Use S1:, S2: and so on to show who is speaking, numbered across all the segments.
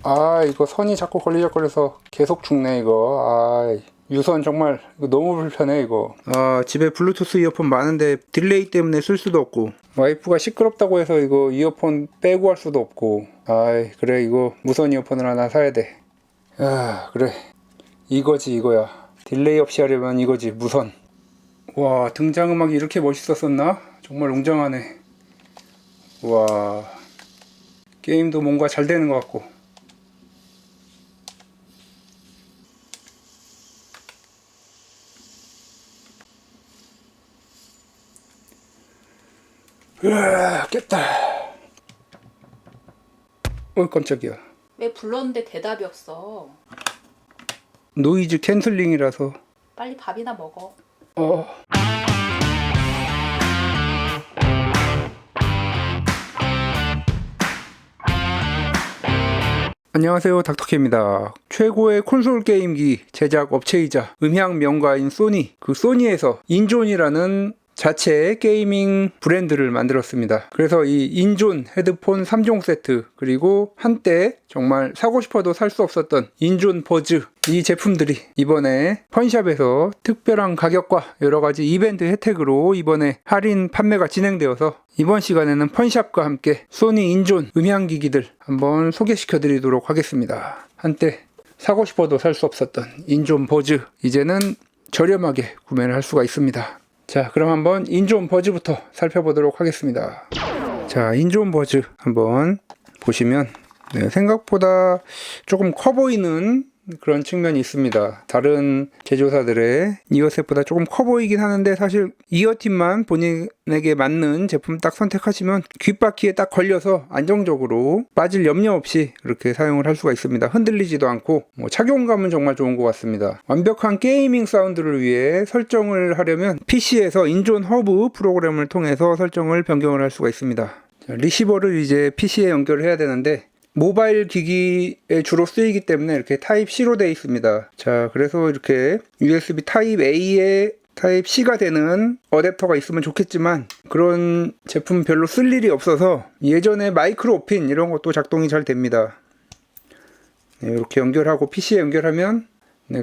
S1: 아, 이거 선이 자꾸 걸리적거려서 계속 죽네 이거. 아, 유선 정말 이거 너무 불편해 이거. 아, 집에 블루투스 이어폰 많은데 딜레이 때문에 쓸 수도 없고, 와이프가 시끄럽다고 해서 이거 이어폰 빼고 할 수도 없고. 아, 그래, 이거 무선 이어폰을 하나 사야 돼. 아, 그래, 이거지 이거야. 딜레이 없이 하려면 이거지, 무선. 와, 등장음악이 이렇게 멋있었었나? 정말 웅장하네. 와, 게임도 뭔가 잘 되는 것 같고. 으아, 깼다. 깜짝이야.
S2: 왜 불렀는데 대답이 없어?
S1: 노이즈 캔슬링이라서.
S2: 빨리 밥이나 먹어.
S1: 안녕하세요, 닥터케입니다. 최고의 콘솔 게임기 제작 업체이자 음향 명가인 소니, 그 소니에서 인존이라는 자체 게이밍 브랜드를 만들었습니다. 그래서 이 인존 헤드폰 3종 세트, 그리고 한때 정말 사고 싶어도 살 수 없었던 인존 버즈, 이 제품들이 이번에 펀샵에서 특별한 가격과 여러가지 이벤트 혜택으로 이번에 할인 판매가 진행되어서 이번 시간에는 펀샵과 함께 소니 인존 음향기기들 한번 소개시켜 드리도록 하겠습니다. 한때 사고 싶어도 살 수 없었던 인존 버즈, 이제는 저렴하게 구매를 할 수가 있습니다. 자, 그럼 한번 인존 버즈부터 살펴보도록 하겠습니다. 자, 인존 버즈 한번 보시면 생각보다 조금 커 보이는 그런 측면이 있습니다. 다른 제조사들의 이어셋보다 조금 커 보이긴 하는데, 사실 이어팁만 본인에게 맞는 제품 딱 선택하시면 귓바퀴에 딱 걸려서 안정적으로 빠질 염려 없이 그렇게 사용을 할 수가 있습니다. 흔들리지도 않고 착용감은 정말 좋은 것 같습니다. 완벽한 게이밍 사운드를 위해 설정을 하려면 PC에서 인존 허브 프로그램을 통해서 설정을 변경을 할 수가 있습니다. 자, 리시버를 이제 PC에 연결을 해야 되는데, 모바일 기기에 주로 쓰이기 때문에 이렇게 타입 C로 되어 있습니다. 자, 그래서 이렇게 USB 타입 A에 타입 C가 되는 어댑터가 있으면 좋겠지만 그런 제품 별로 쓸 일이 없어서 예전에 마이크로 오핀 이런 것도 작동이 잘 됩니다. 네, 이렇게 연결하고 PC에 연결하면,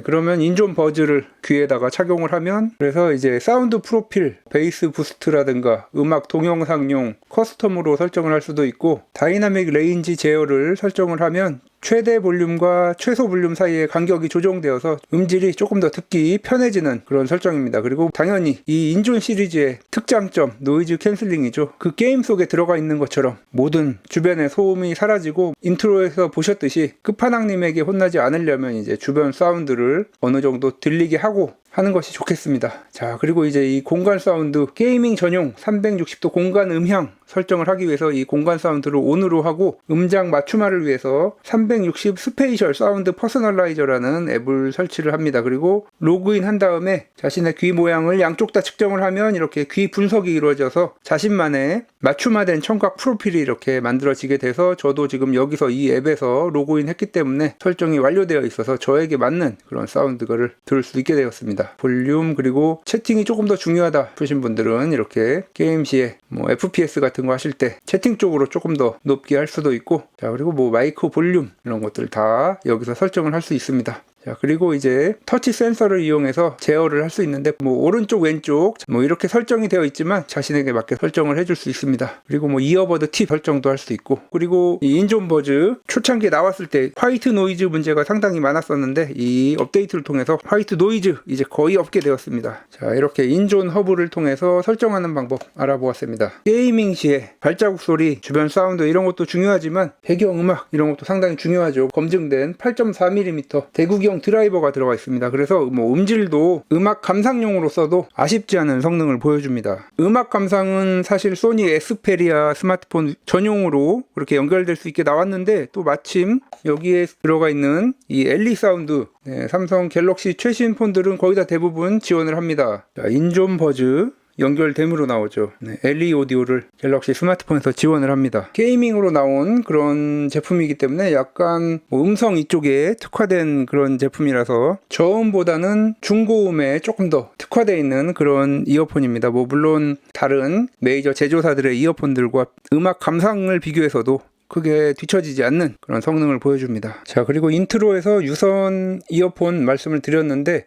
S1: 그러면 인존 버즈를 귀에다가 착용을 하면, 그래서 이제 사운드 프로필, 베이스 부스트라든가 음악 동영상용 커스텀으로 설정을 할 수도 있고, 다이나믹 레인지 제어를 설정을 하면 최대 볼륨과 최소 볼륨 사이의 간격이 조정되어서 음질이 조금 더 듣기 편해지는 그런 설정입니다. 그리고 당연히 이 인존 시리즈의 특장점, 노이즈 캔슬링이죠. 그 게임 속에 들어가 있는 것처럼 모든 주변의 소음이 사라지고, 인트로에서 보셨듯이 끝판왕님에게 혼나지 않으려면 이제 주변 사운드를 어느 정도 들리게 하고 하는 것이 좋겠습니다. 자, 그리고 이제 이 공간 사운드, 게이밍 전용 360도 공간 음향 설정을 하기 위해서 이 공간 사운드를 ON으로 하고, 음장 맞춤화를 위해서 360 스페이셜 사운드 퍼스널라이저라는 앱을 설치를 합니다. 그리고 로그인 한 다음에 자신의 귀 모양을 양쪽 다 측정을 하면 이렇게 귀 분석이 이루어져서 자신만의 맞춤화된 청각 프로필이 이렇게 만들어지게 돼서, 저도 지금 여기서 이 앱에서 로그인 했기 때문에 설정이 완료되어 있어서 저에게 맞는 그런 사운드를 들을 수 있게 되었습니다. 볼륨, 그리고 채팅이 조금 더 중요하다 싶으신 분들은 이렇게 게임 시에 FPS 같은 거 하실 때 채팅 쪽으로 조금 더 높게 할 수도 있고, 자, 그리고 마이크 볼륨 이런 것들 다 여기서 설정을 할 수 있습니다. 자, 그리고 이제 터치 센서를 이용해서 제어를 할 수 있는데, 오른쪽 왼쪽 이렇게 설정이 되어 있지만 자신에게 맞게 설정을 해줄 수 있습니다. 그리고 이어버드 팁 설정도 할 수 있고, 그리고 이 인존 버즈 초창기에 나왔을 때 화이트 노이즈 문제가 상당히 많았었는데, 이 업데이트를 통해서 화이트 노이즈 이제 거의 없게 되었습니다. 자, 이렇게 인존 허브를 통해서 설정하는 방법 알아보았습니다. 게이밍 시에 발자국 소리, 주변 사운드 이런 것도 중요하지만 배경음악 이런 것도 상당히 중요하죠. 검증된 8.4mm 대구경 드라이버가 들어가 있습니다. 그래서 음질도 음악 감상용으로 써도 아쉽지 않은 성능을 보여줍니다. 음악 감상은 사실 소니 에스페리아 스마트폰 전용으로 그렇게 연결될 수 있게 나왔는데, 또 마침 여기에 들어가 있는 이 엘리 사운드, 삼성 갤럭시 최신 폰들은 거의 다 대부분 지원을 합니다. 자, 인존 버즈 연결됨으로 나오죠. LE 오디오를 갤럭시 스마트폰에서 지원을 합니다. 게이밍으로 나온 그런 제품이기 때문에 약간 음성 이쪽에 특화된 그런 제품이라서 저음보다는 중고음에 조금 더 특화되어 있는 그런 이어폰입니다. 물론 다른 메이저 제조사들의 이어폰들과 음악 감상을 비교해서도 크게 뒤처지지 않는 그런 성능을 보여줍니다. 자, 그리고 인트로에서 유선 이어폰 말씀을 드렸는데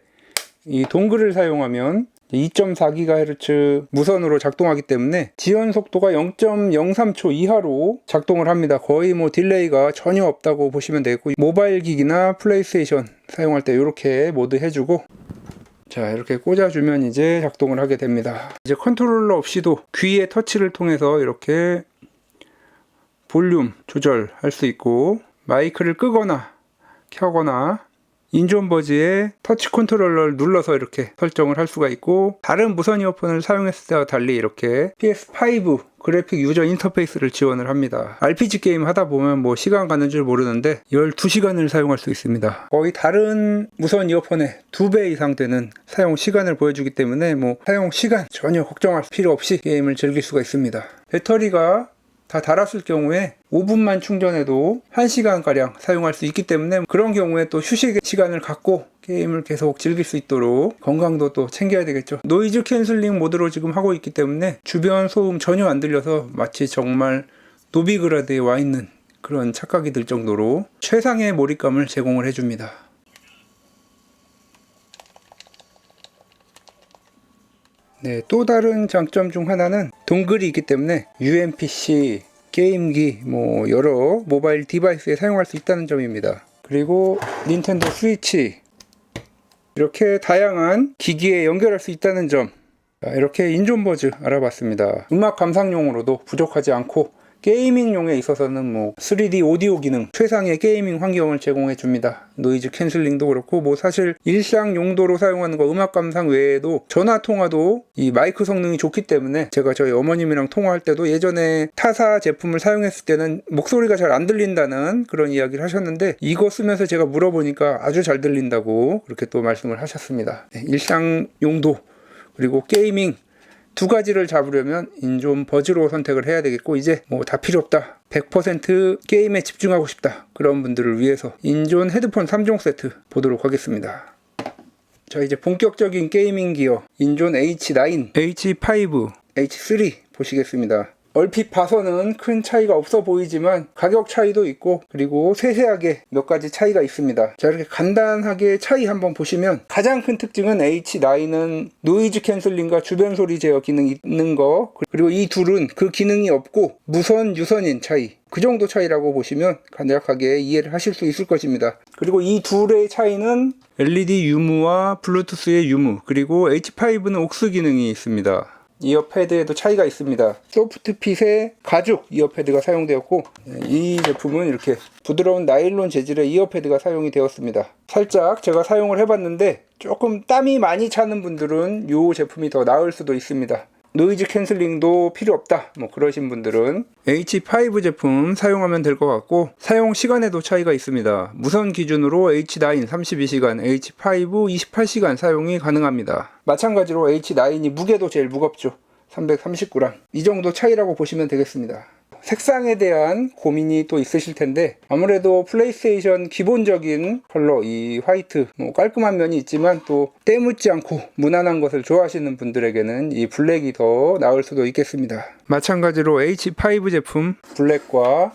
S1: 이 동글을 사용하면 2.4GHz 무선으로 작동하기 때문에 지연 속도가 0.03초 이하로 작동을 합니다. 거의 뭐 딜레이가 전혀 없다고 보시면 되겠고, 모바일 기기나 플레이스테이션 사용할 때 이렇게 모드 해주고, 자, 이렇게 꽂아주면 이제 작동을 하게 됩니다. 이제 컨트롤러 없이도 귀의 터치를 통해서 이렇게 볼륨 조절할 수 있고, 마이크를 끄거나 켜거나 인존 버즈의 터치 컨트롤러를 눌러서 이렇게 설정을 할 수가 있고, 다른 무선 이어폰을 사용했을 때와 달리 이렇게 PS5 그래픽 유저 인터페이스를 지원을 합니다. RPG 게임 하다 보면 뭐 시간 가는 줄 모르는데 12시간을 사용할 수 있습니다. 거의 다른 무선 이어폰의 2배 이상 되는 사용 시간을 보여주기 때문에 뭐 사용 시간 전혀 걱정할 필요 없이 게임을 즐길 수가 있습니다. 배터리가 다 닳았을 경우에 5분만 충전해도 1시간가량 사용할 수 있기 때문에 그런 경우에 또 휴식 시간을 갖고 게임을 계속 즐길 수 있도록 건강도 또 챙겨야 되겠죠. 노이즈 캔슬링 모드로 지금 하고 있기 때문에 주변 소음 전혀 안 들려서 마치 정말 노비그라드에 와 있는 그런 착각이 들 정도로 최상의 몰입감을 제공을 해줍니다. 네, 또 다른 장점 중 하나는 동글이 있기 때문에 UMPC, 게임기, 뭐 여러 모바일 디바이스에 사용할 수 있다는 점입니다. 그리고 닌텐도 스위치, 이렇게 다양한 기기에 연결할 수 있다는 점. 이렇게 인존버즈 알아봤습니다. 음악 감상용으로도 부족하지 않고 게이밍용에 있어서는 뭐 3D 오디오 기능, 최상의 게이밍 환경을 제공해 줍니다. 노이즈 캔슬링도 그렇고 뭐 사실 일상 용도로 사용하는 거 음악 감상 외에도 전화 통화도 이 마이크 성능이 좋기 때문에 제가 저희 어머님이랑 통화할 때도 예전에 타사 제품을 사용했을 때는 목소리가 잘 안 들린다는 그런 이야기를 하셨는데 이거 쓰면서 제가 물어보니까 아주 잘 들린다고 그렇게 또 말씀을 하셨습니다. 네, 일상 용도 그리고 게이밍 두 가지를 잡으려면 인존 버즈로 선택을 해야 되겠고, 이제 뭐 다 필요 없다, 100% 게임에 집중하고 싶다, 그런 분들을 위해서 인존 헤드폰 3종 세트 보도록 하겠습니다. 자, 이제 본격적인 게이밍 기어 인존 H9, H5, H3 보시겠습니다. 얼핏 봐서는 큰 차이가 없어 보이지만 가격 차이도 있고 그리고 세세하게 몇 가지 차이가 있습니다. 자, 이렇게 간단하게 차이 한번 보시면 가장 큰 특징은 H9은 노이즈 캔슬링과 주변 소리 제어 기능이 있는 거, 그리고 이 둘은 그 기능이 없고 무선 유선인 차이, 그 정도 차이라고 보시면 간략하게 이해를 하실 수 있을 것입니다. 그리고 이 둘의 차이는 LED 유무와 블루투스의 유무, 그리고 H5는 옥스 기능이 있습니다. 이어패드에도 차이가 있습니다. 소프트핏의 가죽 이어패드가 사용되었고, 이 제품은 이렇게 부드러운 나일론 재질의 이어패드가 사용이 되었습니다. 살짝 제가 사용을 해봤는데 조금 땀이 많이 차는 분들은 이 제품이 더 나을 수도 있습니다. 노이즈 캔슬링도 필요 없다, 뭐 그러신 분들은 H5 제품 사용하면 될 것 같고, 사용 시간에도 차이가 있습니다. 무선 기준으로 H9 32시간, H5 28시간 사용이 가능합니다. 마찬가지로 H9이 무게도 제일 무겁죠. 339g. 이 정도 차이라고 보시면 되겠습니다. 색상에 대한 고민이 또 있으실 텐데, 아무래도 플레이스테이션 기본적인 컬러 이 화이트, 뭐 깔끔한 면이 있지만 또 때묻지 않고 무난한 것을 좋아하시는 분들에게는 이 블랙이 더 나을 수도 있겠습니다. 마찬가지로 H5 제품 블랙과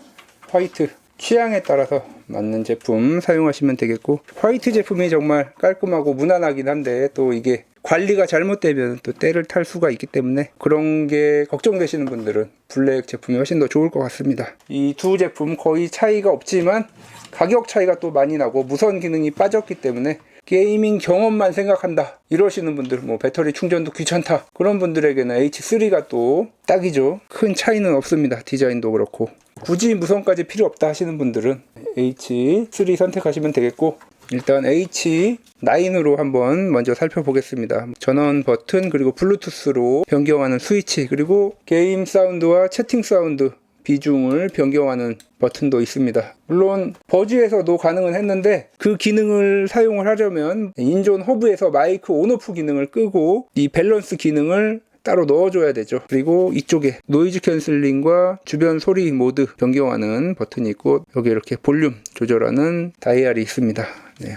S1: 화이트 취향에 따라서 맞는 제품 사용하시면 되겠고, 화이트 제품이 정말 깔끔하고 무난하긴 한데 또 이게 관리가 잘못되면 또 때를 탈 수가 있기 때문에 그런 게 걱정되시는 분들은 블랙 제품이 훨씬 더 좋을 것 같습니다. 이 두 제품 거의 차이가 없지만 가격 차이가 또 많이 나고 무선 기능이 빠졌기 때문에 게이밍 경험만 생각한다 이러시는 분들, 뭐 배터리 충전도 귀찮다, 그런 분들에게는 H3가 또 딱이죠. 큰 차이는 없습니다. 디자인도 그렇고. 굳이 무선까지 필요 없다 하시는 분들은 H3 선택하시면 되겠고, 일단 H9으로 한번 먼저 살펴보겠습니다. 전원 버튼, 그리고 블루투스로 변경하는 스위치, 그리고 게임 사운드와 채팅 사운드 비중을 변경하는 버튼도 있습니다. 물론 버즈에서도 가능은 했는데 그 기능을 사용을 하려면 인존 허브에서 마이크 온오프 기능을 끄고 이 밸런스 기능을 따로 넣어줘야 되죠. 그리고 이쪽에 노이즈 캔슬링과 주변 소리 모드 변경하는 버튼이 있고, 여기 이렇게 볼륨 조절하는 다이얼이 있습니다.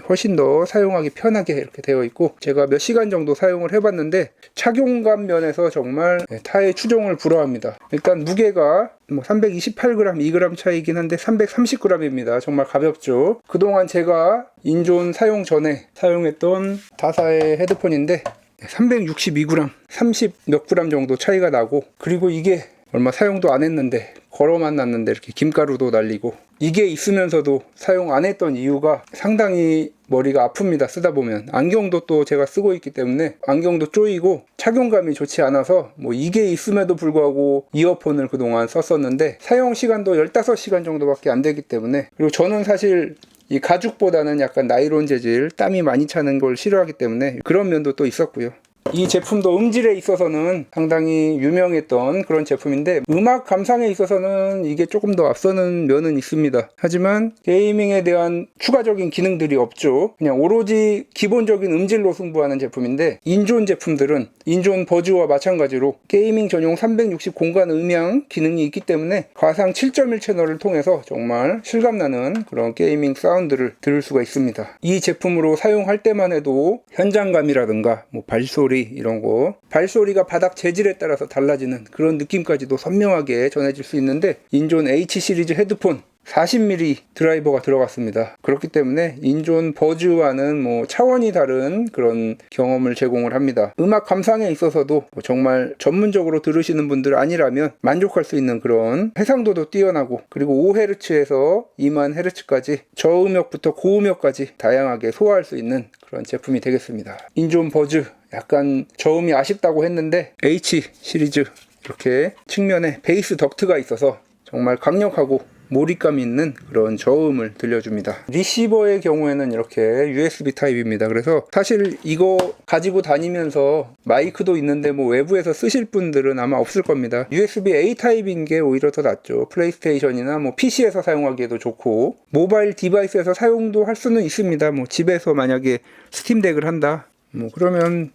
S1: 훨씬 더 사용하기 편하게 이렇게 되어 있고, 제가 몇 시간 정도 사용을 해봤는데 착용감 면에서 정말 타의 추종을 불허합니다. 일단 무게가 328g, 2g 차이긴 한데 330g입니다. 정말 가볍죠. 그동안 제가 인존 사용 전에 사용했던 다사의 헤드폰인데 362g, 30 몇 g 정도 차이가 나고, 그리고 이게 얼마 사용도 안 했는데 걸어만 놨는데 이렇게 김가루도 날리고, 이게 있으면서도 사용 안 했던 이유가 상당히 머리가 아픕니다. 쓰다 보면. 안경도 또 제가 쓰고 있기 때문에 안경도 쪼이고 착용감이 좋지 않아서 이게 있음에도 불구하고 이어폰을 그동안 썼었는데 사용 시간도 15시간 정도밖에 안 되기 때문에, 그리고 저는 사실 이 가죽보다는 약간 나일론 재질, 땀이 많이 차는 걸 싫어하기 때문에 그런 면도 또 있었고요. 이 제품도 음질에 있어서는 상당히 유명했던 그런 제품인데 음악 감상에 있어서는 이게 조금 더 앞서는 면은 있습니다. 하지만 게이밍에 대한 추가적인 기능들이 없죠. 그냥 오로지 기본적인 음질로 승부하는 제품인데, 인존 제품들은 인존 버즈와 마찬가지로 게이밍 전용 360 공간 음향 기능이 있기 때문에 가상 7.1 채널을 통해서 정말 실감나는 그런 게이밍 사운드를 들을 수가 있습니다. 이 제품으로 사용할 때만 해도 현장감이라든가 발소리 이런 거, 발소리가 바닥 재질에 따라서 달라지는 그런 느낌까지도 선명하게 전해질 수 있는데, 인존 H 시리즈 헤드폰 40mm 드라이버가 들어갔습니다. 그렇기 때문에 인존 버즈와는 차원이 다른 그런 경험을 제공을 합니다. 음악 감상에 있어서도 정말 전문적으로 들으시는 분들 아니라면 만족할 수 있는 그런 해상도도 뛰어나고, 그리고 5Hz에서 20000Hz까지 저음역부터 고음역까지 다양하게 소화할 수 있는 그런 제품이 되겠습니다. 인존 버즈 약간 저음이 아쉽다고 했는데 H 시리즈 이렇게 측면에 베이스 덕트가 있어서 정말 강력하고 몰입감 있는 그런 저음을 들려줍니다. 리시버의 경우에는 이렇게 USB 타입입니다. 그래서 사실 이거 가지고 다니면서 마이크도 있는데 외부에서 쓰실 분들은 아마 없을 겁니다. USB-A 타입인 게 오히려 더 낫죠. 플레이스테이션이나 PC에서 사용하기에도 좋고, 모바일 디바이스에서 사용도 할 수는 있습니다. 집에서 만약에 스팀덱을 한다, 그러면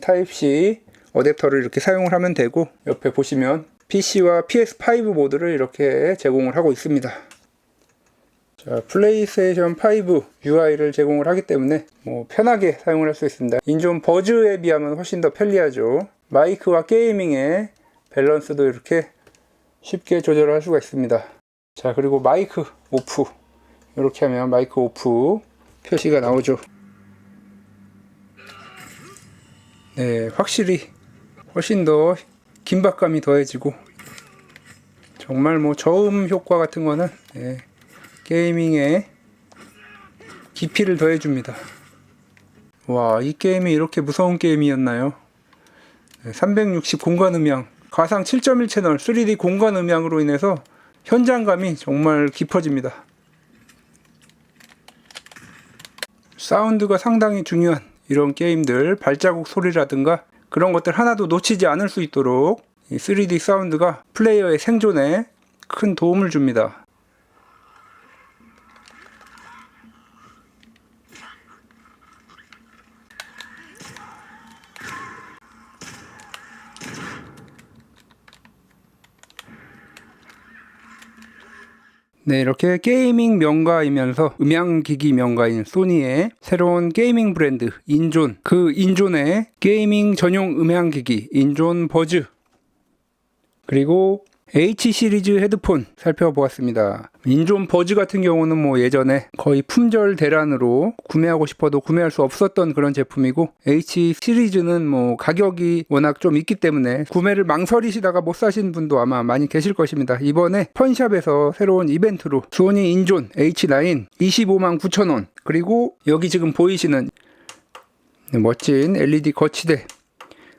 S1: 타입C 어댑터를 이렇게 사용을 하면 되고, 옆에 보시면 PC와 PS5 모드를 이렇게 제공을 하고 있습니다. 자, 플레이스테이션 5 UI를 제공을 하기 때문에 편하게 사용을 할 수 있습니다. 인존 버즈에 비하면 훨씬 더 편리하죠. 마이크와 게이밍의 밸런스도 이렇게 쉽게 조절을 할 수가 있습니다. 자, 그리고 마이크 오프, 이렇게 하면 마이크 오프 표시가 나오죠. 네, 확실히 훨씬 더 긴박감이 더해지고, 정말 저음 효과 같은 거는 게이밍에 깊이를 더해줍니다. 와, 이 게임이 이렇게 무서운 게임이었나요? 360 공간 음향, 가상 7.1 채널 3D 공간 음향으로 인해서 현장감이 정말 깊어집니다. 사운드가 상당히 중요한 이런 게임들, 발자국 소리라든가 그런 것들 하나도 놓치지 않을 수 있도록 이 3D 사운드가 플레이어의 생존에 큰 도움을 줍니다. 네, 이렇게 게이밍 명가이면서 음향기기 명가인 소니의 새로운 게이밍 브랜드 인존, 그 인존의 게이밍 전용 음향기기 인존 버즈, 그리고 H 시리즈 헤드폰 살펴보았습니다. 인존 버즈 같은 경우는 예전에 거의 품절 대란으로 구매하고 싶어도 구매할 수 없었던 그런 제품이고, H 시리즈는 가격이 워낙 좀 있기 때문에 구매를 망설이시다가 못 사신 분도 아마 많이 계실 것입니다. 이번에 펀샵에서 새로운 이벤트로 소니 인존 H9 259,000원, 그리고 여기 지금 보이시는 멋진 LED 거치대,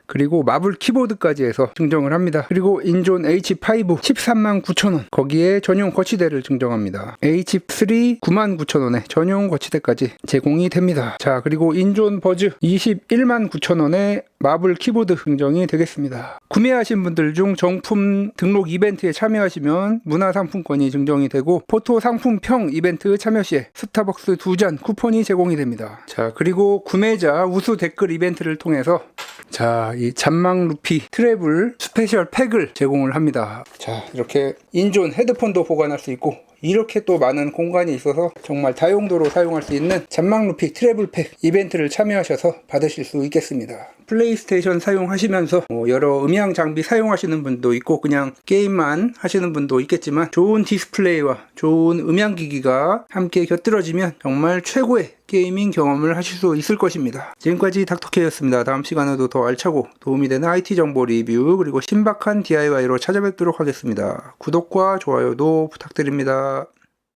S1: 그리고 마블 키보드까지 해서 증정을 합니다. 그리고 인존 H5 139,000원, 거기에 전용 거치대를 증정합니다. H3 99,000원에 전용 거치대까지 제공이 됩니다. 자, 그리고 인존 버즈 219,000원에 마블 키보드 증정이 되겠습니다. 구매하신 분들 중 정품 등록 이벤트에 참여하시면 문화상품권이 증정이 되고, 포토 상품평 이벤트 참여 시에 스타벅스 2잔 쿠폰이 제공이 됩니다. 자, 그리고 구매자 우수 댓글 이벤트를 통해서 자, 이 잔망 루피 트래블 스페셜 팩을 제공을 합니다. 자, 이렇게 인존 헤드폰도 보관할 수 있고 이렇게 또 많은 공간이 있어서 정말 다용도로 사용할 수 있는 잔망 루피 트래블 팩 이벤트를 참여하셔서 받으실 수 있겠습니다. 플레이스테이션 사용하시면서 여러 음향 장비 사용하시는 분도 있고 그냥 게임만 하시는 분도 있겠지만 좋은 디스플레이와 좋은 음향 기기가 함께 곁들여지면 정말 최고의 게이밍 경험을 하실 수 있을 것입니다. 지금까지 닥터케이였습니다. 다음 시간에도 더 알차고 도움이 되는 IT 정보 리뷰 그리고 신박한 DIY로 찾아뵙도록 하겠습니다. 구독과 좋아요도 부탁드립니다.